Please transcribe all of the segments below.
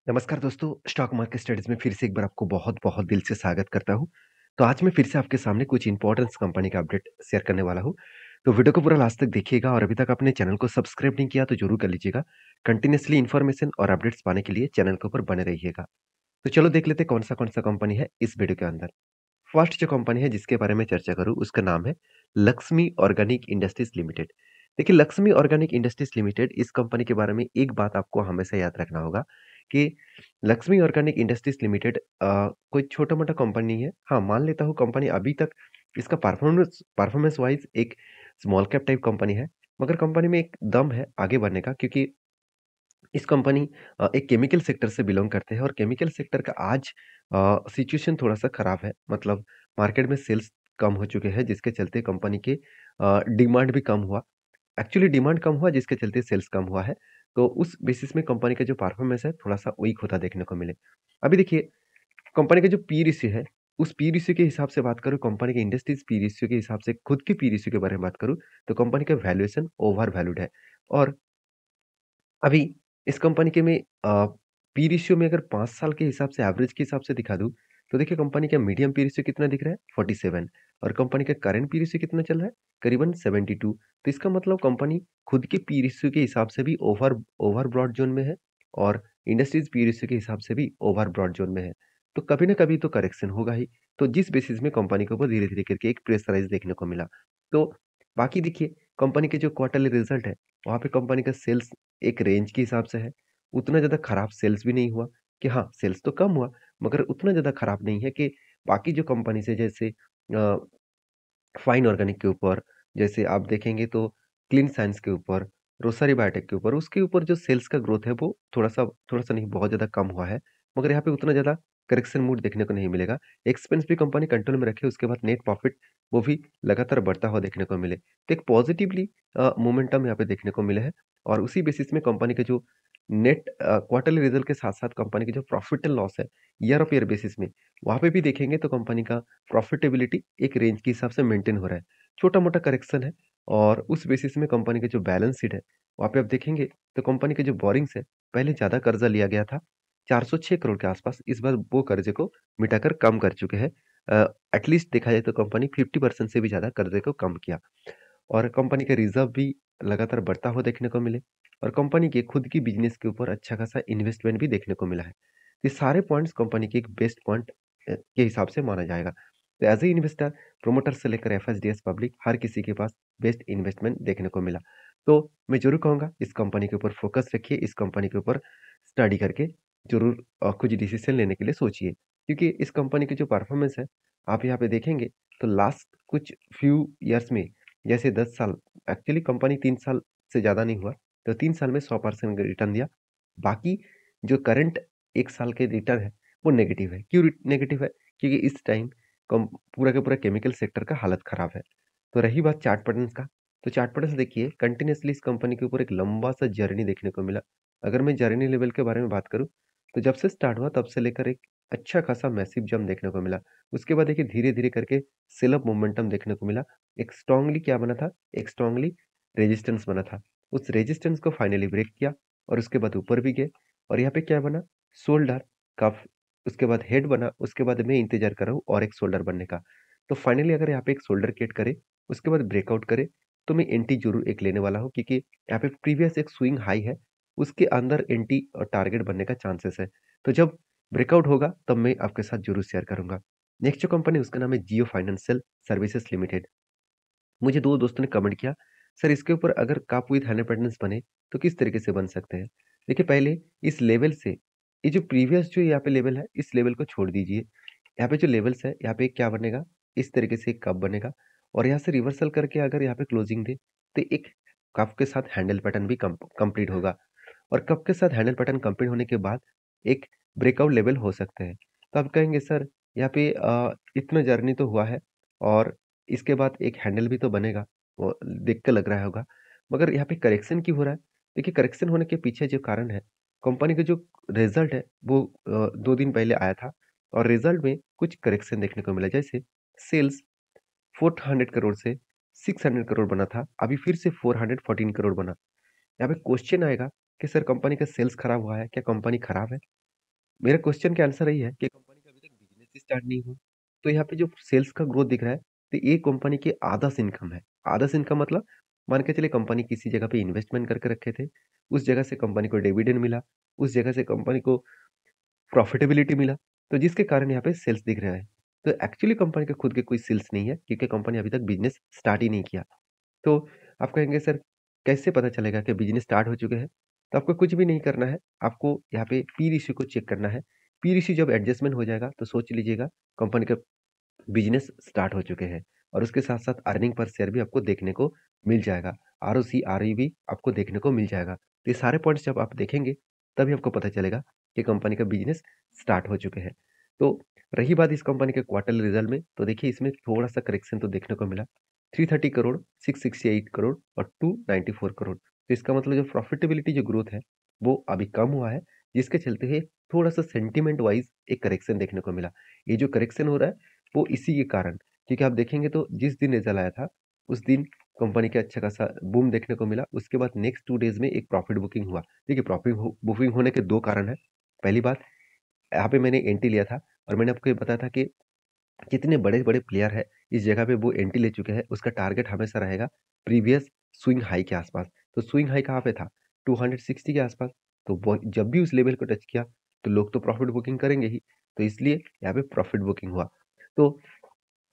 नमस्कार दोस्तों, stock market studies में फिर से एक बार आपको बहुत-बहुत दिल से स्वागत करता हूँ। तो आज मैं फिर से आपके सामने कुछ इम्पोर्टेंस कंपनी का अपडेट शेयर करने वाला हूँ। तो वीडियो को पूरा लास्ट तक देखिएगा और अभी तक आपने चैनल को सब्सक्राइब नहीं किया तो ज़रूर कर लीजिएगा। कंटिन्यूअसली इन्फॉर्मेशन और अपडेट्स पाने के लिए चैनल के ऊपर बने रहिएगा। तो चलो देख लेते हैं कौन-सा कंपनी है इस वीडियो के अंदर। फर्स्ट जो कंपनी है जिसके बारे में चर्चा करूँ उसका नाम है लक्ष्मी ऑर्गेनिक इंडस्ट्रीज लिमिटेड। देखिए लक्ष्मी ऑर्गेनिक इंडस्ट्रीज लिमिटेड इस कंपनी के बारे में एक बात आपको हमेशा याद रखना होगा कि लक्ष्मी ऑर्गेनिक इंडस्ट्रीज लिमिटेड कोई छोटा-मोटा कंपनी नहीं है। हाँ, मान लेता हूँ कंपनी अभी तक इसका परफॉर्मेंस परफॉर्मेंस वाइज़ एक स्मॉल कैप टाइप कंपनी है, मगर कंपनी में एक दम है आगे बढ़ने का क्योंकि इस कंपनी एक केमिकल सेक्टर से बिलॉन्ग करते हैं और केमिकल सेक्टर का आज सिचुएशन थोड़ा-सा खराब है। मतलब मार्केट में सेल्स कम हो चुके हैं जिसके चलते कंपनी के डिमांड भी कम हुआ। एक्चुअली डिमांड कम हुआ जिसके चलते सेल्स कम हुआ है। तो उस बेसिस में कंपनी का जो परफॉर्मेंस है थोड़ा-सा वीक होता देखने को मिले। अभी देखिए कंपनी का जो पी रेशियो है, उस पी रेशियो के हिसाब से बात करूँ, कंपनी के इंडस्ट्रीज़ पी रेशियो के हिसाब से खुद के पी रेशियो के बारे में बात करूँ, तो कंपनी का वैल्यूएशन ओवर वैल्यूड है। और अभी इस कंपनी के मैं पी रेशियो में अगर 5 साल के हिसाब से एवरेज के हिसाब से दिखा दूँ, तो देखिए कंपनी का मीडियम पी रेशियो कितना दिख रहा है? 47 और कंपनी का करंट पी रेशियो कितना चल रहा है? करीबन 72। तो इसका मतलब कंपनी खुद के पी रेशियो के हिसाब से भी ओवर ओवर ब्रॉड ज़ोन में है और इंडस्ट्रीज़ पी रेशियो के हिसाब से भी ओवर ब्रॉड ज़ोन में है। तो कभी न कभी तो करेक्शन होगा ही। तो जिस बेसिस में कंपनी के ऊपर धीरे-धीरे करके एक प्रेशराइज़ देखने को मिला। तो बाकी देखिए कंपनी के जो क्वार्टरली रिज़ल्ट है, वहाँ पे कंपनी का सेल्स एक रेंज के हिसाब से है। उतना ज़्यादा खराब सेल्स भी नहीं हुआ कि हाँ, सेल्स तो कम हुआ, मगर उतना ज़्यादा खराब नहीं है कि बाकी जो कंपनीज़ है जैसे फाइन ऑर्गेनिक के ऊपर, जैसे आप देखेंगे तो क्लीन साइंस के ऊपर, रोसरी बायोटेक के ऊपर, उसके ऊपर जो सेल्स का ग्रोथ है वो थोड़ा-सा नहीं बहुत ज़्यादा कम हुआ है। मगर यहाँ पे उतना ज़्यादा करेक्शन मूड देखने को नहीं मिलेगा। एक्सपेंस भी कंपनी कंट्रोल में रखे, उसके बाद नेट प्रॉफिट वो भी लगातार बढ़ता हुआ देखने को मिले। तो एक पॉजिटिवली मोमेंटम यहाँ पे देखने को मिले हैं और उसी बेसिस में कंपनी के जो नेट क्वार्टरली रिजल्ट के साथ-साथ कंपनी की जो प्रॉफिट एंड लॉस है, ईयर ऑफ ईयर बेसिस में, वहाँ पे भी देखेंगे तो कंपनी का प्रॉफिटेबिलिटी एक रेंज के हिसाब से मेंटेन हो रहा है। छोटा-मोटा करेक्शन है और उस बेसिस में कंपनी की जो बैलेंस शीट है, वहाँ पे आप देखेंगे तो कंपनी के जो बोरिंग्स है, पहले ज़्यादा कर्ज़ा लिया गया था, 406 करोड़ के आसपास। इस बार वो कर्ज़े को मिटाकर कम कर चुके हैं। एटलीस्ट देखा जाए तो कंपनी 50% से भी ज़्यादा कर्ज़े को कम किया और कंपनी का रिज़र्व भी लगातार बढ़ता हुआ देखने को मिले और कंपनी के खुद की बिज़नेस के ऊपर अच्छा खासा इन्वेस्टमेंट भी देखने को मिला है। ये सारे पॉइंट्स कंपनी के एक बेस्ट पॉइंट के हिसाब से माना जाएगा। तो एज़ अ इन्वेस्टर, प्रोमोटर से लेकर एफएसडीएस पब्लिक हर किसी के पास बेस्ट इन्वेस्टमेंट देखने को मिला। तो मैं ज़रूर कहूँगा इस कंपनी के ऊपर फ़ोकस रखिए, इस कंपनी के ऊपर स्टडी करके ज़रूर कुछ डिसीज़न लेने के लिए सोचिए। क्योंकि इस कंपनी की जो परफ़ॉर्मेंस है, आप यहाँ पे देखेंगे तो लास्ट कुछ फ्यू ईयर्स में जैसे 10 साल, एक्चुअली कंपनी 3 साल से ज़्यादा नहीं हुआ, तो 3 साल में 100% रिटर्न दिया। बाकी जो करंट 1 साल के रिटर्न है, वो नेगेटिव है। क्यों नेगेटिव है? क्योंकि इस टाइम कम पूरा का पूरा केमिकल सेक्टर का हालत खराब है। तो रही बात चार्ट पैटर्न्स का, तो चार्ट पैटर्न्स देखिए कंटिन्यूअसली इस कंपनी के ऊपर एक लंबा-सा जर्नी देखने को मिला। अगर मैं जर्नी लेवल के बारे में बात करूँ, तो जब से स्टार्ट हुआ तब से लेकर एक अच्छा खासा मैसिव जंप देखने को मिला। उसके बाद देखिए धीरे-धीरे करके सेल ऑफ मोमेंटम देखने को मिला। एक स्ट्रांगली क्या बना था? एक स्ट्रांगली रेजिस्टेंस बना था। उस रेजिस्टेंस को फाइनली ब्रेक किया और उसके बाद ऊपर भी गए और यहाँ पे क्या बना? शोल्डर कफ, उसके बाद हेड बना, उसके बाद मैं इंतज़ार कर रहा हूँ और एक शोल्डर बनने का। तो फाइनली अगर यहाँ पे एक शोल्डर क्रिएट करे, उसके बाद ब्रेकआउट करे, तो मैं एंटी ज़रूर एक लेने वाला हूँ क्योंकि यहाँ पे प्रीवियस एक स्विंग हाई है, उसके अंदर एंटी टारगेट बनने का चांसेस है। तो जब ब्रेकआउट होगा तब मैं आपके साथ ज़रूर शेयर करूँगा। नेक्स्ट जो कंपनी है उसका नाम है जियो फाइनेंशियल सर्विसेज़ लिमिटेड। मुझे 2 दोस्तों ने कमेंट किया, "सर इसके ऊपर अगर कप विद 100% बने, तो किस तरीके से बन सकते हैं?" देखिए पहले इस लेवल से, ये जो प्रीवियस जो यहाँ पे लेवल है, इस लेवल को छोड़ दीजिए। यहाँ पे जो लेवल्स है, यहाँ पे क्या बनेगा, इस तरीके से एक कप बनेगा और यहाँ से रिवर्सल करके अगर यहाँ पे क्लोजिंग दे, तो एक कप के साथ हैंडल पैटर्न भी कंप्लीट होगा और कप के साथ हैंडल पैटर्न कंप्लीट होने के बाद एक ब्रेकआउट लेवल हो सकते हैं। तो आप कहेंगे सर यहाँ पे इतना जर्नी तो हुआ है और इसके बाद एक हैंडल भी तो बनेगा, वो देख के लग रहा होगा। मगर यहाँ पे करेक्शन क्यों हो रहा है? देखिए करेक्शन होने के पीछे जो कारण है, कंपनी का जो रिज़ल्ट है वो 2 दिन पहले आया था और रिज़ल्ट में कुछ करेक्शन देखने को मिला। जैसे सेल्स 400 करोड़ से 600 करोड़ बना था, अभी फिर से 414 करोड़ बना। यहाँ पे क्वेश्चन आएगा कि सर कंपनी का सेल्स खराब हुआ है, क्या कंपनी खराब है? मेरा क्वेश्चन का आंसर यही है कि कंपनी का अभी तक बिज़नेस ही स्टार्ट नहीं हुआ। तो यहाँ पे जो सेल्स का ग्रोथ दिख रहा है, तो ये कंपनी की आधा इनकम है। आधा इनकम मतलब मान के चलिए कंपनी किसी जगह पे इन्वेस्टमेंट करके रखे थे, उस जगह से कंपनी को डिविडेंड मिला, उस जगह से कंपनी को प्रॉफिटेबिलिटी मिला, तो जिसके कारण यहाँ पे सेल्स दिख रहा है। तो एक्चुअली कंपनी के खुद के कोई सेल्स नहीं है क्योंकि कंपनी अभी तक बिज़नेस स्टार्ट ही नहीं किया। तो आप कहेंगे सर कैसे पता चलेगा कि बिज़नेस स्टार्ट हो चुके हैं? तो आपको कुछ भी नहीं करना है, आपको यहाँ पे पी रेशियो को चेक करना है। पी रेशियो जब एडजस्टमेंट हो जाएगा तो सोच लीजिएगा कंपनी का बिज़नेस स्टार्ट हो चुके हैं और उसके साथ-साथ अर्निंग पर शेयर भी आपको देखने को मिल जाएगा। आरओसी, आरओई भी आपको देखने को मिल जाएगा। तो ये सारे पॉइंट्स जब आप देखेंगे, तभी आपको पता चलेगा कि कंपनी का बिज़नेस स्टार्ट हो चुके हैं। तो रही बात इस कंपनी के क्वार्टरली रिज़ल्ट में, तो देखिए इसमें थोड़ा-सा करेक्शन तो देखने को मिला। 330 करोड़, 668 करोड़ और 294 करोड़। तो इसका मतलब जो प्रॉफिटेबिलिटी जो ग्रोथ है, वो अभी कम हुआ है, जिसके चलते हुए थोड़ा-सा सेंटिमेंट वाइज़ एक करेक्शन देखने को मिला। ये जो करेक्शन हो रहा है वो इसी के कारण, क्योंकि आप देखेंगे तो जिस दिन रिजल्ट आया था, उस दिन कंपनी का अच्छा खासा बूम देखने को मिला। उसके बाद नेक्स्ट 2 डेज़ में एक प्रॉफिट बुकिंग हुआ। देखिए बुकिंग होने के 2 कारण हैं। पहली बात, यहाँ पे मैंने एंट्री लिया था और मैंने आपको ये बताया था कि जितने बड़े-बड़े प्लेयर हैं, इस जगह पे वो एंट्री ले चुके हैं। उसका टारगेट हमेशा रहेगा प्रीवियस स्विंग हाई के आसपास। तो स्विंग हाई कहाँ पे था? 260 के आसपास। तो वो जब भी उस लेवल को टच किया, तो लोग तो प्रॉफिट बुकिंग करेंगे ही। तो इसलिए यहाँ पे प्रॉफिट बुकिंग हुआ। तो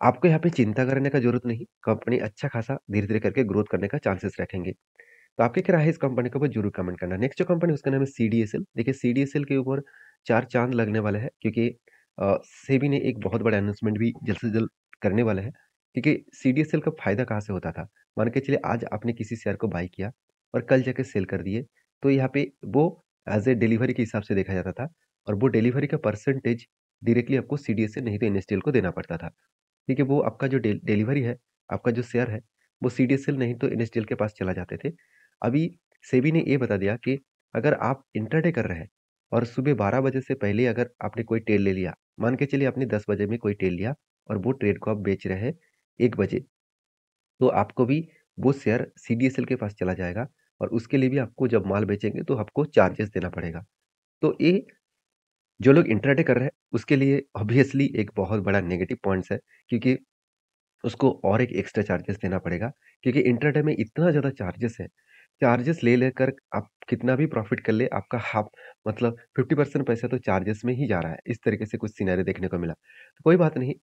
आपको यहाँ पे चिंता करने का ज़रूरत नहीं, कंपनी अच्छा खासा धीरे-धीरे करके ग्रोथ करने का चांसेस रखेंगे। तो आपकी क्या राय है इस कंपनी के ऊपर ज़रूर कमेंट करना। नेक्स्ट जो कंपनी है उसका नाम है सीडीएसएल। देखिए सीडीएसएल के ऊपर 4 चाँद लगने वाले हैं क्योंकि सेबी ने एक बहुत बड़ा अनाउंसमेंट भी जल्द से जल्द करने वाला है। क्योंकि सीडीएसएल का फ़ायदा कहाँ से होता था? मान के चलिए आज आपने किसी शेयर को बाय किया और कल जाके सेल कर दिए, तो यहाँ पे वो एज़ ए डिलीवरी के हिसाब से देखा जाता था और वो डिलीवरी का परसेंटेज डायरेक्टली आपको सीडीएसएल नहीं तो एनएसडीएल को देना पड़ता था। देखिए वो आपका जो डिलीवरी है, आपका जो शेयर है, वो सीडीएसएल नहीं तो एनएसडीएल के पास चला जाते थे। अभी सेबी ने ये बता दिया कि अगर आप इंट्राडे कर रहे हैं और सुबह 12 बजे से पहले अगर आपने कोई ट्रेड ले लिया, मान के चलिए आपने 10 बजे में कोई ट्रेड लिया और वो ट्रेड को आप बेच रहे हैं 1 बजे, तो आपको भी वो शेयर सीडीएसएल के पास चला जाएगा और उसके लिए भी आपको जब माल बेचेंगे तो आपको चार्जेस देना पड़ेगा। तो ये जो लोग इंट्राडे कर रहे हैं, उसके लिए ऑब्वियसली एक बहुत बड़ा नेगेटिव पॉइंट्स है क्योंकि उसको और एक एक्स्ट्रा चार्जेस देना पड़ेगा क्योंकि इंट्राडे में इतना ज़्यादा चार्जेस है। चार्जेस ले लेकर आप कितना भी प्रॉफ़िट कर ले, आपका हाफ मतलब 50% पैसा तो चार्जेस में ही जा रहा है। इस तरीके से कुछ सिनेरियो देखने को मिला। तो कोई बात नहीं,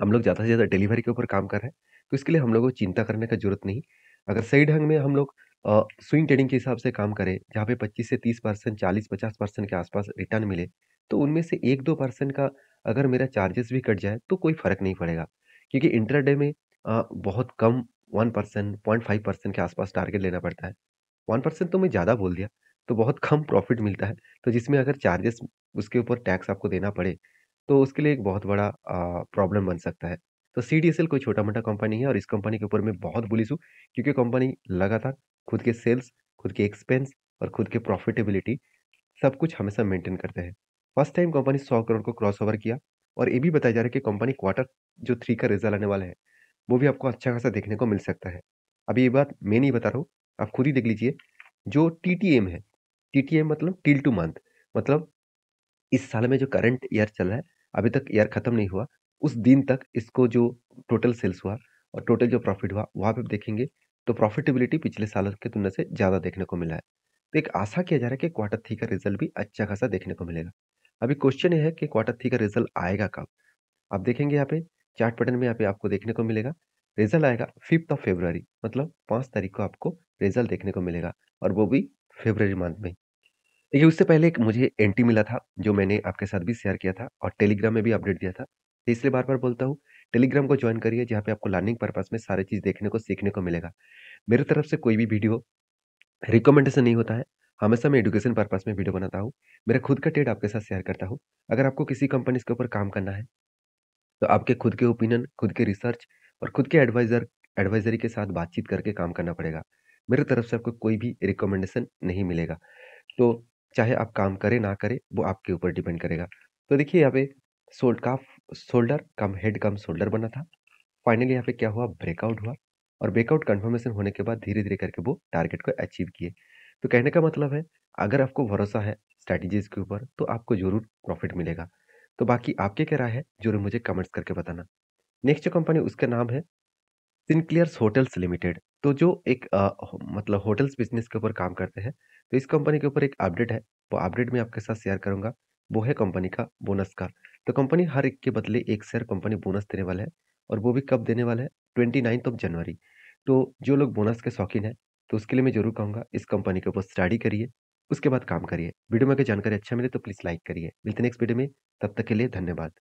हम लोग ज़्यादा से ज़्यादा डिलीवरी के ऊपर काम कर रहे हैं, तो इसके लिए हम लोगों को चिंता करने का ज़रूरत नहीं। अगर सही ढंग में हम लोग स्विंग ट्रेडिंग के हिसाब से काम करें, जहाँ पे 25 से 30%, 40-50% के आसपास रिटर्न मिले, तो उनमें से 1-2% का अगर मेरा चार्जेस भी कट जाए, तो कोई फ़र्क नहीं पड़ेगा। क्योंकि इंट्राडे में बहुत कम 1%, 0.5% के आसपास टारगेट लेना पड़ता है। 1% तो मैं ज़्यादा बोल दिया, तो बहुत कम प्रॉफ़िट मिलता है। तो जिसमें अगर चार्जेस उसके ऊपर टैक्स आपको देना पड़े, तो उसके लिए एक बहुत बड़ा प्रॉब्लम बन सकता है। तो सीडीएसएल कोई छोटा-मोटा कंपनी है और इस कंपनी के ऊपर मैं बहुत बुलिश हूँ, क्योंकि कंपनी लगातार खुद के सेल्स, खुद के एक्सपेंस और खुद के प्रॉफिटेबिलिटी सब कुछ हमेशा मेंटेन करते हैं। फर्स्ट टाइम कंपनी 100 करोड़ को क्रॉस ओवर किया और ये भी बताया जा रहा है कि कंपनी क्वार्टर जो 3 का रिज़ल्ट आने वाला है, वो भी आपको अच्छा खासा देखने को मिल सकता है। अब ये बात मैं नहीं बता रहा हूँ, आप खुद ही देख लीजिए। जो टीटीएम है, टीटीएम मतलब टिल टू मंथ, मतलब इस साल में जो करंट ईयर चल रहा है, अभी तक ईयर खत्म नहीं हुआ, उस दिन तक इसको जो टोटल सेल्स हुआ और टोटल जो प्रॉफिट हुआ, वहाँ पे आप देखेंगे तो प्रॉफिटेबिलिटी पिछले सालों की तुलना से ज़्यादा देखने को मिला है। तो एक आशा किया जा रहा है कि क्वार्टर 3 का रिज़ल्ट भी अच्छा खासा देखने को मिलेगा। अभी क्वेश्चन ये है कि क्वार्टर 3 का रिज़ल्ट आएगा कब? आप देखेंगे यहाँ पे चार्ट पैटर्न में यहाँ पे आपको देखने को मिलेगा, रिज़ल्ट आएगा 5th ऑफ फ़रवरी मतलब 5 तारीख को आपको रिज़ल्ट देखने को मिलेगा और वो भी फ़रवरी मंथ में। देखिए, उससे पहले एक मुझे एंटी मिला था, जो मैंने आपके साथ भी शेयर किया था और टेलीग्राम में भी अपडेट दिया था। तो इसलिए बार-बार बोलता हूँ, टेलीग्राम को जॉइन करिए, जहाँ पे आपको लर्निंग पर्पज़ में सारी चीज़ देखने को, सीखने को मिलेगा। मेरी तरफ से कोई भी वीडियो रिकमेंडेशन नहीं होता है, हमेशा मैं एजुकेशन पर्पज़ में वीडियो बनाता हूँ। मेरा खुद का ट्रेड आपके साथ शेयर करता हूँ। अगर आपको किसी कंपनीज़ के ऊपर काम करना है, तो आपके खुद के ओपिनियन, खुद के रिसर्च और खुद के एडवाइज़री के साथ बातचीत करके काम करना पड़ेगा। मेरी तरफ से आपको कोई भी रिकमेंडेशन नहीं मिलेगा। तो चाहे आप काम करें ना करें, वो आपके ऊपर डिपेंड करेगा। तो देखिए यहाँ पे शोल्डर कम हेड कम शोल्डर बना था। फाइनली यहाँ पे क्या हुआ, ब्रेकआउट हुआ और ब्रेकआउट कंफर्मेशन होने के बाद धीरे-धीरे करके वो टारगेट को अचीव किए। तो कहने का मतलब है, अगर आपको भरोसा है, स्ट्रैटेजीज़ के ऊपर, तो आपको ज़रूर प्रॉफ़िट मिलेगा। तो बाकी आपकी क्या राय है, ज़रूर मुझे कमेंट्स करके बताना। नेक्स्ट जो कंपनी उसका नाम है सिनक्लियर्स होटल्स लिमिटेड। तो जो एक मतलब होटल्स बिज़नेस के ऊपर काम करते हैं, तो इस कंपनी के ऊपर एक अपडेट है, वो अपडेट मैं आपके साथ शेयर करूँगा, वो है कंपनी का बोनस का। तो कंपनी हर एक के बदले 1 शेयर कंपनी बोनस देने वाला है और वो भी कब देने वाला है 29th ऑफ जनवरी। तो जो लोग बोनस के शौकीन हैं, तो उसके लिए मैं ज़रूर कहूँगा इस कंपनी के ऊपर स्टडी करिए, उसके बाद काम करिए। वीडियो में अगर जानकारी अच्छा मिले तो प्लीज़ लाइक करिए। मिलते हैं नेक्स्ट वीडियो में, तब तक के लिए धन्यवाद।